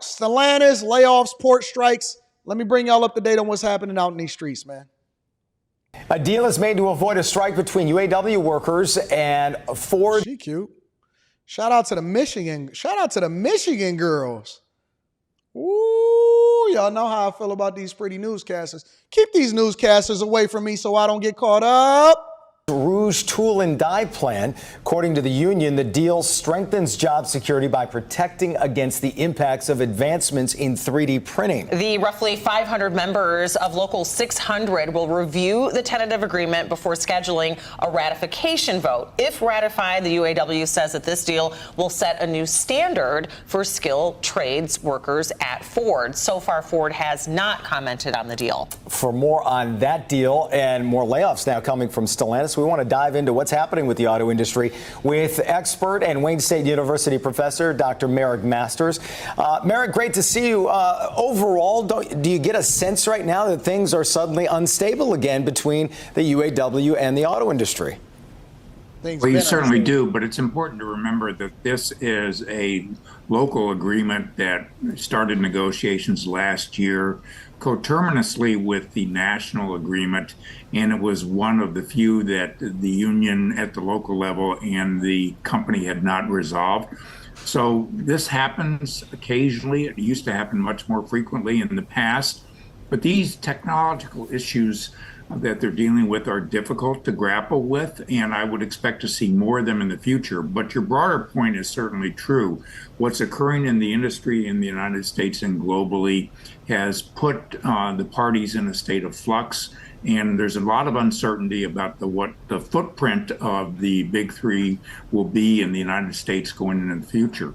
Stellantis, layoffs, port strikes. Let me bring y'all up to date on what's happening out in these streets, man. A deal is made to avoid a strike between UAW workers and Ford. She cute. Shout out to the Michigan girls. Ooh, y'all know how I feel about these pretty newscasters. Keep these newscasters away from me so I don't get caught up. Rouge Tool and Die plant. According to the union, the deal strengthens job security by protecting against the impacts of advancements in 3D printing. The roughly 500 members of Local 600 will review the tentative agreement before scheduling a ratification vote. If ratified, the UAW says that this deal will set a new standard for skilled trades workers at Ford. So far, Ford has not commented on the deal. For more on that deal and more layoffs now coming from Stellantis, we want to dive into what's happening with the auto industry with expert and Wayne State University professor Dr. Merrick Masters. Merrick, great to see you. Overall, do you get a sense right now that things are suddenly unstable again between the UAW and the auto industry? Well, you certainly do, but it's important to remember that this is a local agreement that started negotiations last year coterminously with the national agreement, and it was one of the few that the union at the local level and the company had not resolved. So this happens occasionally. It used to happen much more frequently in the past, but these technological issues that they're dealing with are difficult to grapple with, and I would expect to see more of them in the future. But your broader point is certainly true. What's occurring in the industry in the United States and globally has put the parties in a state of flux, and there's a lot of uncertainty about what the footprint of the big three will be in the United States going into the future.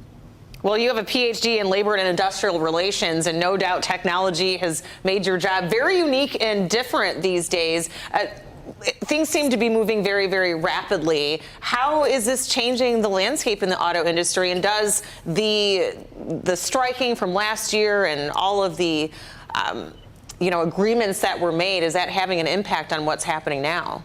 Well, you have a PhD in labor and industrial relations, and no doubt technology has made your job very unique and different these days. Things seem to be moving very, very rapidly. How is this changing the landscape in the auto industry? And does the striking from last year and all of the agreements that were made, is that having an impact on what's happening now?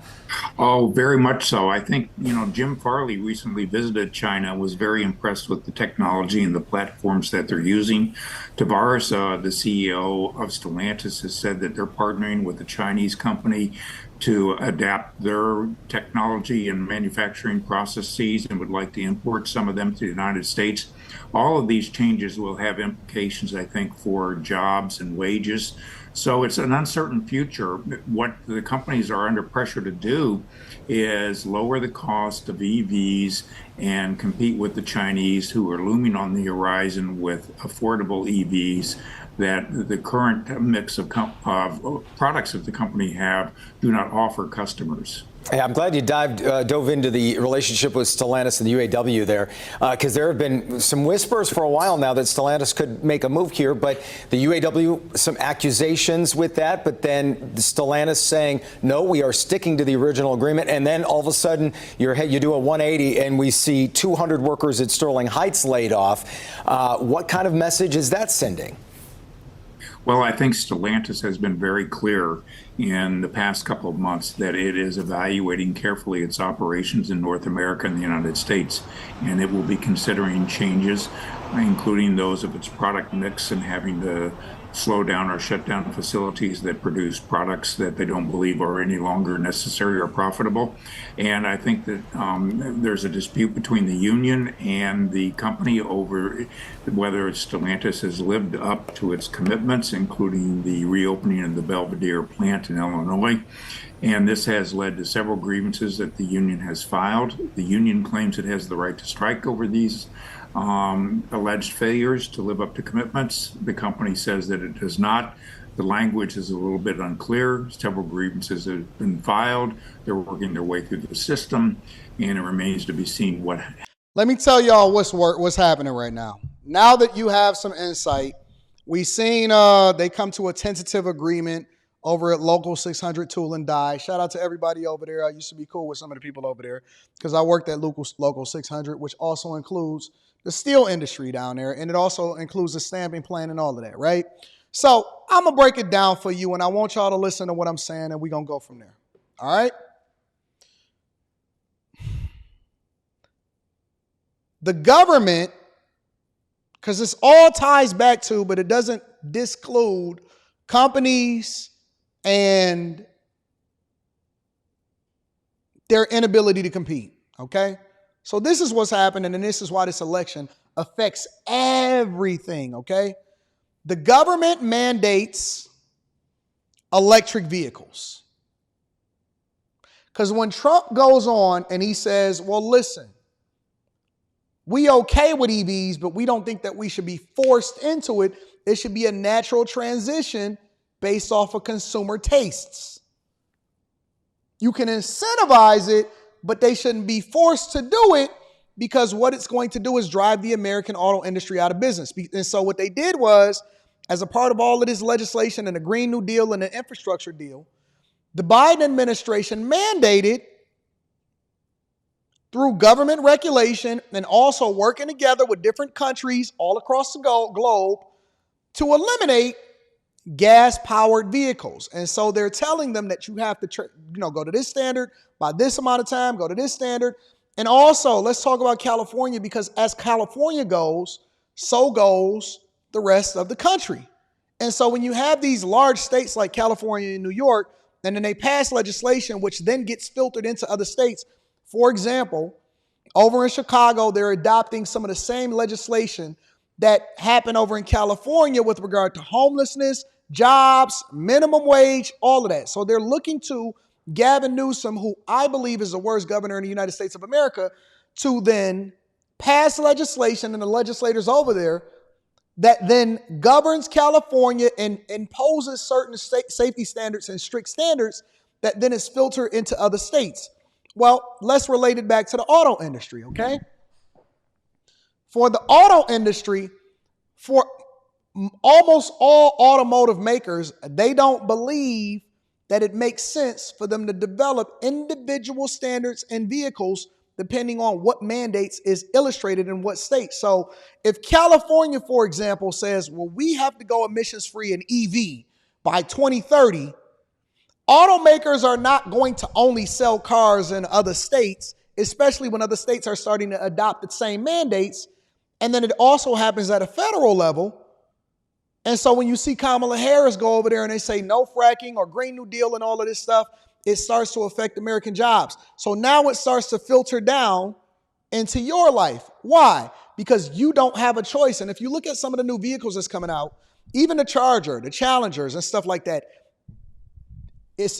Oh, very much so. I think, Jim Farley recently visited China, was very impressed with the technology and the platforms that they're using. Tavares, the CEO of Stellantis, has said that they're partnering with a Chinese company to adapt their technology and manufacturing processes and would like to import some of them to the United States. All of these changes will have implications, I think, for jobs and wages. So it's an uncertain future. What the companies are under pressure to do is lower the cost of EVs and compete with the Chinese, who are looming on the horizon with affordable EVs that the current mix of products that the company have do not offer customers. Yeah, I'm glad you dove into the relationship with Stellantis and the UAW there, because there have been some whispers for a while now that Stellantis could make a move here, but the UAW, some accusations with that, but then Stellantis saying, no, we are sticking to the original agreement, and then all of a sudden you do a 180 and we see 200 workers at Sterling Heights laid off. What kind of message is that sending? Well, I think Stellantis has been very clear in the past couple of months that it is evaluating carefully its operations in North America and the United States, and it will be considering changes, including those of its product mix and having to slow down or shut down facilities that produce products that they don't believe are any longer necessary or profitable. And I think that there's a dispute between the union and the company over whether Stellantis has lived up to its commitments, including the reopening of the Belvidere plant in Illinois. And this has led to several grievances that the union has filed. The union claims it has the right to strike over these alleged failures to live up to commitments. The company says that it does not. The language is a little bit unclear. Several grievances have been filed. They're working their way through the system, and it remains to be seen what. Let me tell y'all what's happening right now. Now that you have some insight, we've seen they come to a tentative agreement over at Local 600 Tool and Die. Shout out to everybody over there. I used to be cool with some of the people over there because I worked at Local 600, which also includes the steel industry down there, and it also includes the stamping plant and all of that, right? So I'm going to break it down for you, and I want y'all to listen to what I'm saying, and we're going to go from there, all right? The government because this all ties back to, but it doesn't disclude companies and their inability to compete, okay? So this is what's happening, and this is why this election affects everything, okay? The government mandates electric vehicles. Because when Trump goes on and he says, well, listen, we okay with EVs, but we don't think that we should be forced into it. It should be a natural transition based off of consumer tastes. You can incentivize it, but they shouldn't be forced to do it, because what it's going to do is drive the American auto industry out of business. And so what they did was, as a part of all of this legislation and the Green New Deal and the infrastructure deal, the Biden administration mandated, through government regulation and also working together with different countries all across the globe, to eliminate gas-powered vehicles. And so they're telling them that you have to go to this standard by this amount of time, go to this standard. And also, let's talk about California, because as California goes, so goes the rest of the country. And so when you have these large states like California and New York, and then they pass legislation which then gets filtered into other states. For example, over in Chicago, they're adopting some of the same legislation that happened over in California with regard to homelessness, jobs, minimum wage, all of that. So they're looking to Gavin Newsom, who I believe is the worst governor in the United States of America, to then pass legislation, and the legislators over there, that then governs California and imposes certain safety standards and strict standards that then is filtered into other states. Well, let's relate it back to the auto industry, okay? For the auto industry, for almost all automotive makers, they don't believe that it makes sense for them to develop individual standards and vehicles depending on what mandates is illustrated in what state. So if California, for example, says, well, we have to go emissions-free in EV by 2030, automakers are not going to only sell cars in other states, especially when other states are starting to adopt the same mandates. And then it also happens at a federal level. And so when you see Kamala Harris go over there and they say no fracking or Green New Deal and all of this stuff, it starts to affect American jobs. So now it starts to filter down into your life. Why? Because you don't have a choice. And if you look at some of the new vehicles that's coming out, even the Charger, the Challengers and stuff like that,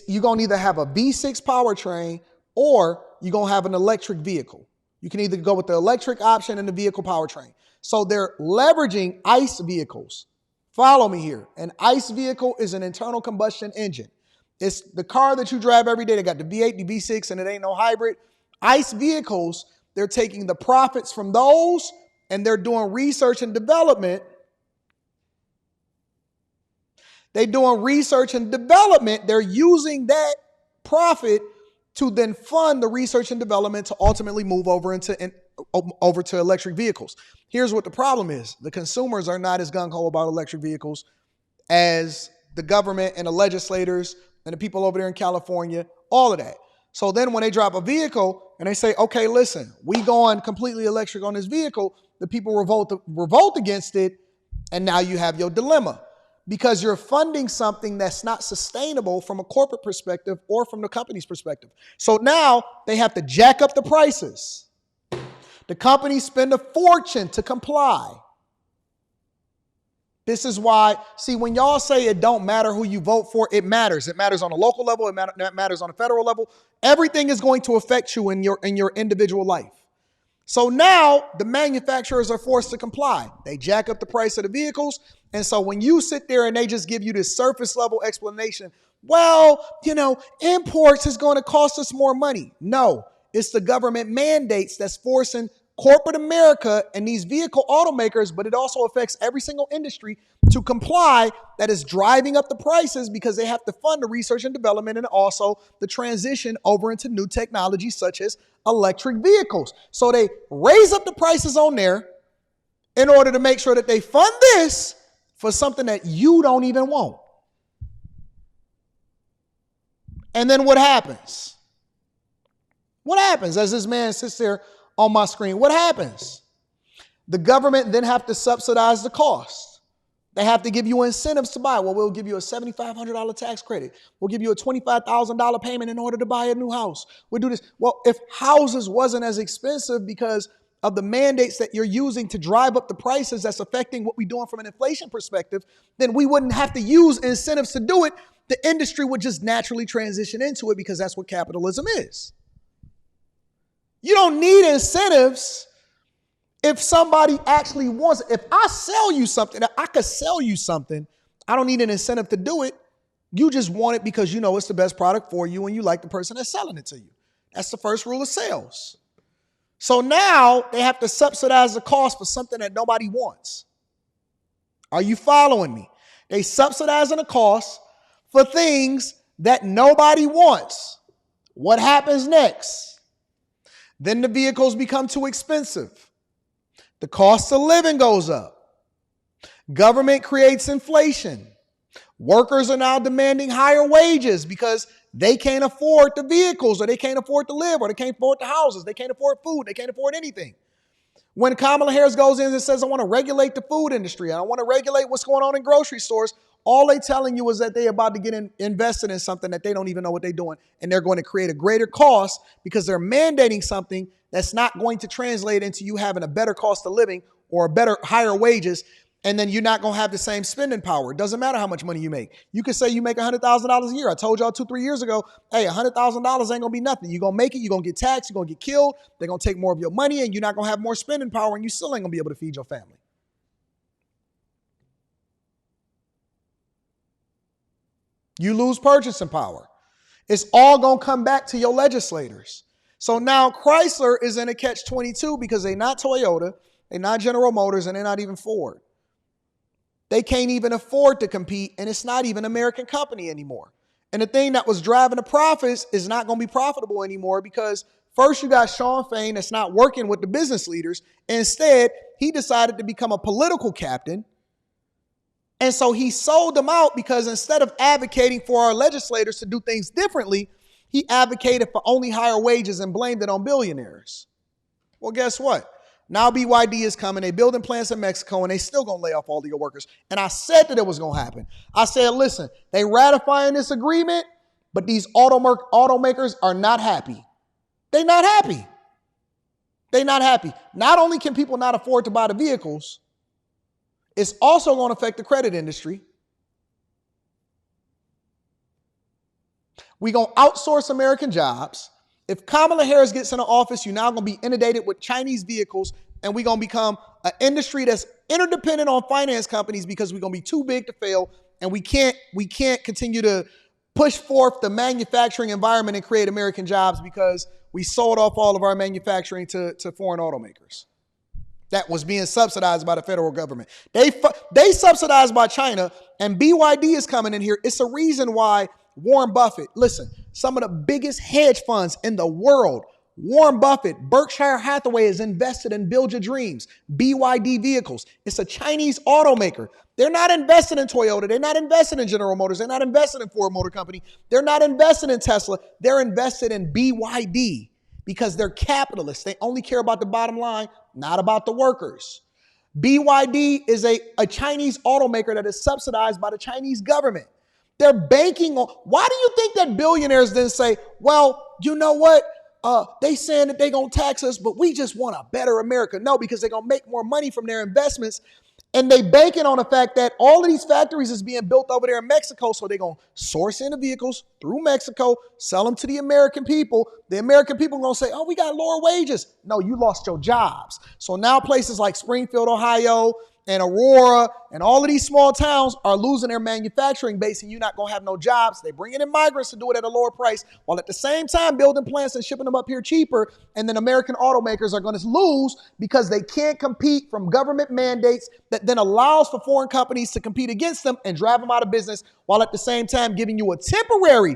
you're going to either have a V6 powertrain or you're going to have an electric vehicle. You can either go with the electric option and the vehicle powertrain. So they're leveraging ICE vehicles. Follow me here. An ICE vehicle is an internal combustion engine. It's the car that you drive every day. They got the V8, the V6, and it ain't no hybrid. ICE vehicles, they're taking the profits from those and they're doing research and development. They're doing research and development. They're using that profit to then fund the research and development to ultimately move over to electric vehicles. Here's what the problem is. The consumers are not as gung-ho about electric vehicles as the government and the legislators and the people over there in California, all of that. So then when they drop a vehicle and they say, okay, listen, we going completely electric on this vehicle, the people revolt against it, and now you have your dilemma. Because you're funding something that's not sustainable from a corporate perspective or from the company's perspective. So now they have to jack up the prices. The companies spend a fortune to comply. This is why, see, when y'all say it don't matter who you vote for, it matters. It matters on a local level. It matters on a federal level. Everything is going to affect you in your individual life. So now the manufacturers are forced to comply. They jack up the price of the vehicles. And so when you sit there and they just give you this surface level explanation, well, imports is going to cost us more money. No, it's the government mandates that's forcing corporate America and these vehicle automakers, but it also affects every single industry to comply, that is driving up the prices because they have to fund the research and development and also the transition over into new technology such as electric vehicles. So they raise up the prices on there in order to make sure that they fund this for something that you don't even want. And then what happens? What happens as this man sits there on my screen? What happens? The government then have to subsidize the cost. They have to give you incentives to buy. Well, we'll give you a $7,500 tax credit. We'll give you a $25,000 payment in order to buy a new house. We'll do this. Well, if houses wasn't as expensive because of the mandates that you're using to drive up the prices that's affecting what we're doing from an inflation perspective, then we wouldn't have to use incentives to do it. The industry would just naturally transition into it because that's what capitalism is. You don't need incentives if somebody actually wants it. If I sell you something, I could sell you something. I don't need an incentive to do it. You just want it because you know it's the best product for you and you like the person that's selling it to you. That's the first rule of sales. So now they have to subsidize the cost for something that nobody wants. Are you following me? They subsidizing the cost for things that nobody wants. What happens next? Then the vehicles become too expensive. The cost of living goes up. Government creates inflation. Workers are now demanding higher wages because they can't afford the vehicles, or they can't afford to live, or they can't afford the houses. They can't afford food. They can't afford anything. When Kamala Harris goes in and says, I want to regulate the food industry, I want to regulate what's going on in grocery stores, all they telling you is that they're about to get invested in something that they don't even know what they're doing. And they're going to create a greater cost because they're mandating something that's not going to translate into you having a better cost of living or a better, higher wages. And then you're not going to have the same spending power. It doesn't matter how much money you make. You could say you make $100,000 a year. I told y'all 2-3 years ago, hey, $100,000 ain't going to be nothing. You're going to make it. You're going to get taxed. You're going to get killed. They're going to take more of your money and you're not going to have more spending power and you still ain't going to be able to feed your family. You lose purchasing power. It's all going to come back to your legislators. So now Chrysler is in a catch-22 because they're not Toyota, they're not General Motors, and they're not even Ford. They can't even afford to compete, and it's not even an American company anymore. And the thing that was driving the profits is not going to be profitable anymore because first you got Shawn Fain that's not working with the business leaders. Instead, he decided to become a political captain. And so he sold them out because instead of advocating for our legislators to do things differently, he advocated for only higher wages and blamed it on billionaires. Well, guess what? Now BYD is coming. They're building plants in Mexico, and they still going to lay off all of your workers. And I said that it was going to happen. I said, listen, they ratifying this agreement, but these automakers are not happy. They're not happy. They're not happy. Not only can people not afford to buy the vehicles, it's also going to affect the credit industry. We're going to outsource American jobs. If Kamala Harris gets into office, you're now going to be inundated with Chinese vehicles, and we're going to become an industry that's interdependent on finance companies because we're going to be too big to fail, and we can't continue to push forth the manufacturing environment and create American jobs because we sold off all of our manufacturing to foreign automakers. That was being subsidized by the federal government. They subsidized by China, and BYD is coming in here. It's a reason why Warren Buffett, listen, some of the biggest hedge funds in the world, Warren Buffett, Berkshire Hathaway is invested in Build Your Dreams, BYD vehicles. It's a Chinese automaker. They're not invested in Toyota. They're not invested in General Motors. They're not invested in Ford Motor Company. They're not invested in Tesla. They're invested in BYD because they're capitalists. They only care about the bottom line, not about the workers. BYD is a Chinese automaker that is subsidized by the Chinese government. They're banking on, why do you think that billionaires then say, well, you know what? They saying that they're going to tax us, but we just want a better America. No, because they're going to make more money from their investments. And they banking on the fact that all of these factories is being built over there in Mexico. So they're going to source in the vehicles through Mexico, sell them to the American people. The American people are going to say, oh, we got lower wages. No, you lost your jobs. So now places like Springfield, Ohio, and Aurora, and all of these small towns are losing their manufacturing base, and you're not going to have no jobs. They're bringing in migrants to do it at a lower price, while at the same time building plants and shipping them up here cheaper. And then American automakers are going to lose because they can't compete from government mandates that then allows for foreign companies to compete against them and drive them out of business, while at the same time giving you a temporary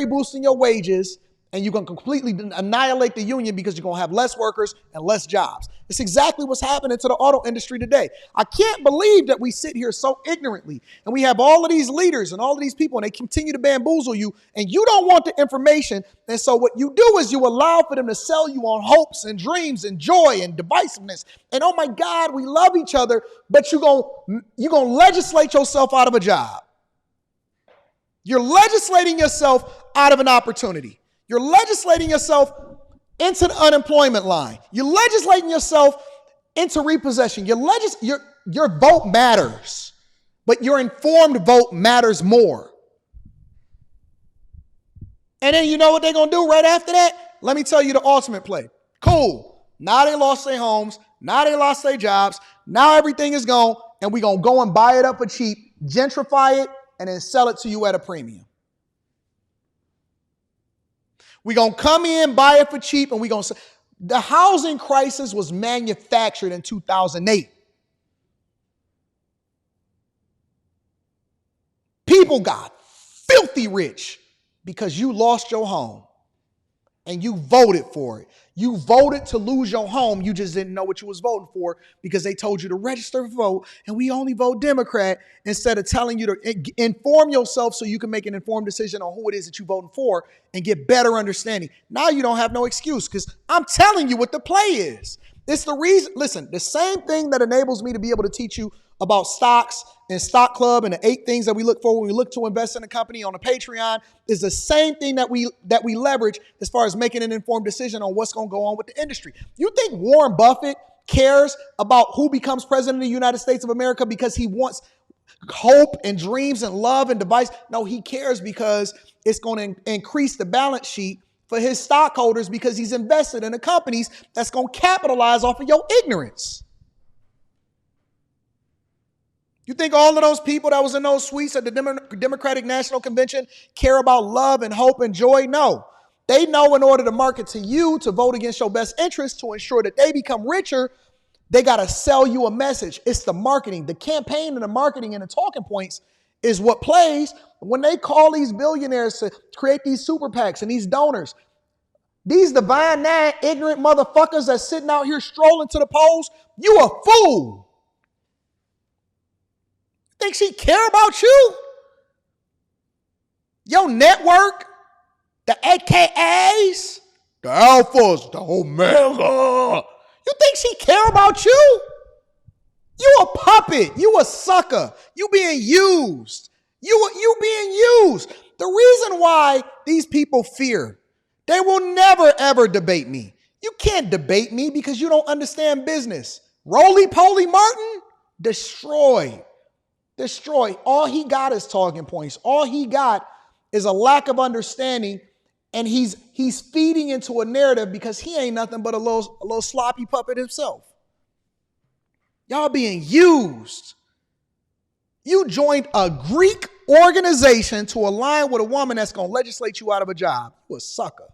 boost in your wages and you're going to completely annihilate the union because you're going to have less workers and less jobs. It's exactly what's happening to the auto industry today. I can't believe that we sit here so ignorantly and we have all of these leaders and all of these people and they continue to bamboozle you and you don't want the information. And so what you do is you allow for them to sell you on hopes and dreams and joy and divisiveness. And oh my God, we love each other, but you're going to legislate yourself out of a job. You're legislating yourself out of an opportunity. You're legislating yourself into the unemployment line. You're legislating yourself into repossession. Your vote matters, but your informed vote matters more. And then you know what they're going to do right after that? Let me tell you the ultimate play. Cool. Now they lost their homes. Now they lost their jobs. Now everything is gone, and we're going to go and buy it up for cheap, gentrify it, and then sell it to you at a premium. We're going to come in, buy it for cheap, and we're going to sell. The housing crisis was manufactured in 2008. People got filthy rich because you lost your home and you voted for it. You voted to lose your home. You just didn't know what you was voting for because they told you to register for vote and we only vote Democrat instead of telling you to inform yourself so you can make an informed decision on who it is that you're voting for and get better understanding. Now you don't have no excuse because I'm telling you what the play is. It's the reason. Listen, the same thing that enables me to be able to teach you about stocks and Stock Club and the 8 things that we look for when we look to invest in a company on a Patreon is the same thing that we leverage as far as making an informed decision on what's going to go on with the industry. You think Warren Buffett cares about who becomes president of the United States of America because he wants hope and dreams and love and device? No, he cares because it's going to increase the balance sheet for his stockholders because he's invested in the companies that's going to capitalize off of your ignorance. You think all of those people that was in those suites at the Democratic National Convention care about love and hope and joy? No. They know in order to market to you to vote against your best interest to ensure that they become richer, they got to sell you a message. It's the marketing. The campaign and the marketing and the talking points is what plays when they call these billionaires to create these super PACs and these donors. These divine nine ignorant motherfuckers that's sitting out here strolling to the polls, you a fool. Think she care about you? Your network, the AKAs, the Alphas, the Omega. You think she care about you? You a puppet. You a sucker. You being used. You being used. The reason why these people fear, they will never ever debate me. You can't debate me because you don't understand business. Roly-poly Martin, destroyed. Destroy. All he got is talking points. All he got is a lack of understanding, and he's feeding into a narrative because he ain't nothing but a little sloppy puppet himself. Y'all being used. You joined a Greek organization to align with a woman that's going to legislate you out of a job. You a sucker.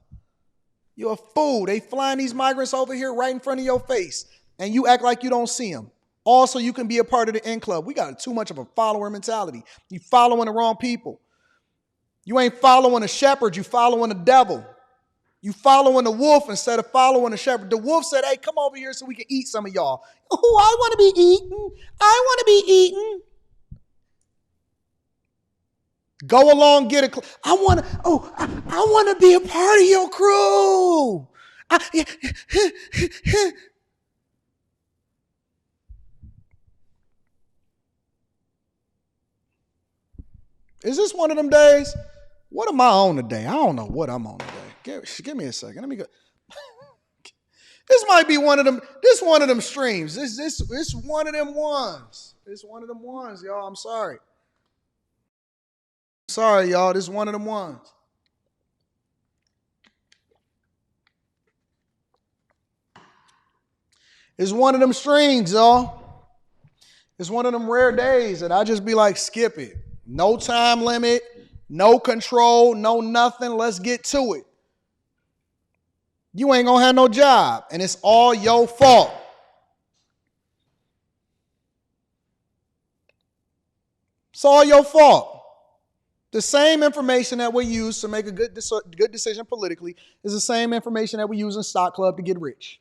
You're a fool. They flying these migrants over here right in front of your face, and you act like you don't see them. Also, you can be a part of the N Club. We got too much of a follower mentality. You following the wrong people. You ain't following a shepherd. You following the devil. You following the wolf instead of following the shepherd. The wolf said, hey, come over here so we can eat some of y'all. Oh, I want to be eaten. I want to be eaten. Go along, get a. I want to be a part of your crew. Is this one of them days? What am I on today? I don't know what I'm on today. Give me a second. Let me go. This might be one of them. This one of them streams. This one of them ones. It's one of them ones, y'all. I'm sorry. Sorry, y'all. This is one of them ones. It's one of them streams, y'all. It's one of them rare days that I just be like, skip it. No time limit, no control, no nothing. Let's get to it. You ain't gonna have no job, and it's all your fault. It's all your fault. The same information that we use to make a good decision politically is the same information that we use in Stock Club to get rich.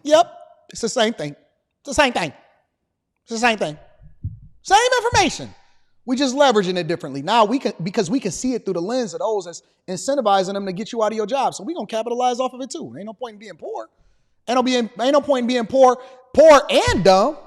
Yep, it's the same thing. It's the same thing. It's the same thing. Same information. We just leveraging it differently. Now because we can see it through the lens of those that's incentivizing them to get you out of your job. So we're gonna capitalize off of it too. Ain't no point in being poor. Ain't no point in being poor and dumb.